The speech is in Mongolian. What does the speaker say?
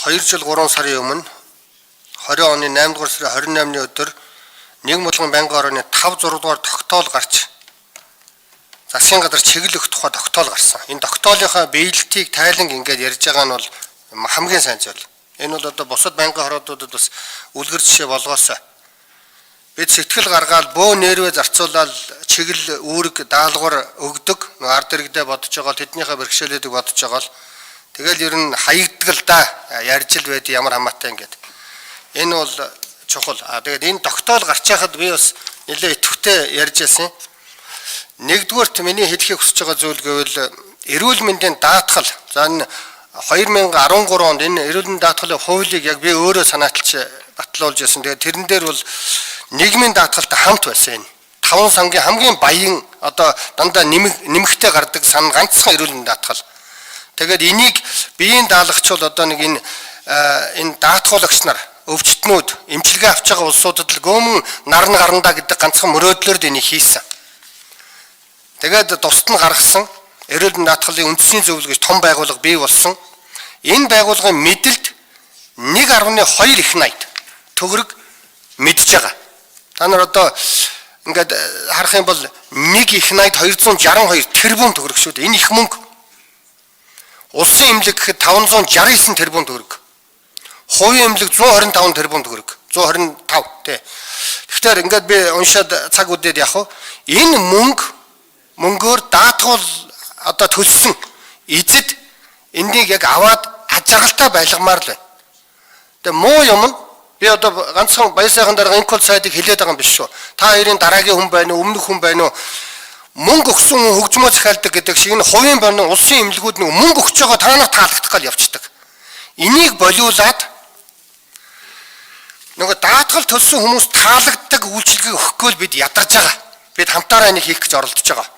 2 жил 3 сарын өмнө 20 оны 8 дугаар сарын 28-ны өдөр нэг мулган байнгын орооны 5 6 дугаар тогтоол гарч засгийн газар чиглэх тухай тогтоол гарсан. Энэ тогтоолынхаа биелэлтийг тайлан ингээд ярьж байгаа нь бол хамгийн сайн зүйл. Энэ бол одоо бусад байнгын хороодуудад бас үлгэр жишээ болгоосоо. Бид сэтгэл гаргаад бөө нэрвэ зарцуулаад чиглэл үүрэг даалгавар өгдөг. Ард иргэдээ бодож байгаа л тэднийхээ бэрхшээлүүдийг бодож байгаа л тэгэл ер нь хаягддаг л да ярьж л байд ямар хамаатай ингээд. Энэ бол чухал. Тэгээд энэ тогтоол гарч байхад би бас нэлээ идэвхтэй ярьж байсан. Нэгдүгээрт миний хэлхийг хүсэж байгаа зүйл гэвэл эрүүл мэндийн даатгал. За энэ 2013 онд энэ эрүүл мэндийн даатгалын хуулийг яг би өөрөө санааталж батлуулж байсан. Тэгээд тэрэн дээр бол нийгмийн даатгалтай хамт байсан энэ. 5 сангийн хамгийн баян одоо дандаа нэмэгтэй гардаг сан ганцхан эрүүл мэндийн даатгал. Тэгээд энийг биеийн даалгачвал одоо нэг энэ даатгуулагч нар өвчтнүүд эмчилгээ авч байгаа улсуудад л гомн нарны гарандаа гэдэг ганцхан мөрөөдлөөр энийг хийсэн. Тэгээд тусад нь гаргасан эрүүл мэндийн даатгалын үндэсний зөвлөгөөч том байгууллага бий болсон. Энэ байгууллагын мэдэлд 1.2 их найд төгрөг мэдж байгаа. Та нар одоо ингээд харах юм бол 1 их найд 262 тэрбум төгрөг шүү дээ. Энэ их мөнгө. Улсын эмнэлэг гэхэд 569 тэрбум төгрөг. Хувийн эмнэлэг 125 тэрбум төгрөг. 125 тий. Тэгэхээр ингээд би уншаад цаг үдээд яг энэ мөнгөөр даатгал одоо төлсөн эзэд энийг яг аваад ажиглалтаа байлгамаар л байна. Тэгээ муу юм нь би одоо ганцхан баяр сайхан дарга инкол сайдыг хэлээд байгаа юм биш шүү. Та хоёрын дараагийн хүн байна уу, өмнөх хүн байна уу? Мөнгө өгсөн хүн хөгжмөө захиалдаг гэдэг шиг энэ хувийн байна улсын эмнэлгүүд нэг мөнгө өгч байгаа таанах таалагдах гал явцдаг. Энийг болиулаад нөгөө даатгал төлсөн хүмүүс таалагддаг үйлчилгээг өгөхгүй л бид ядарч байгаа. Бид хамтаараа энийг хийх гэж оролдож байгаа.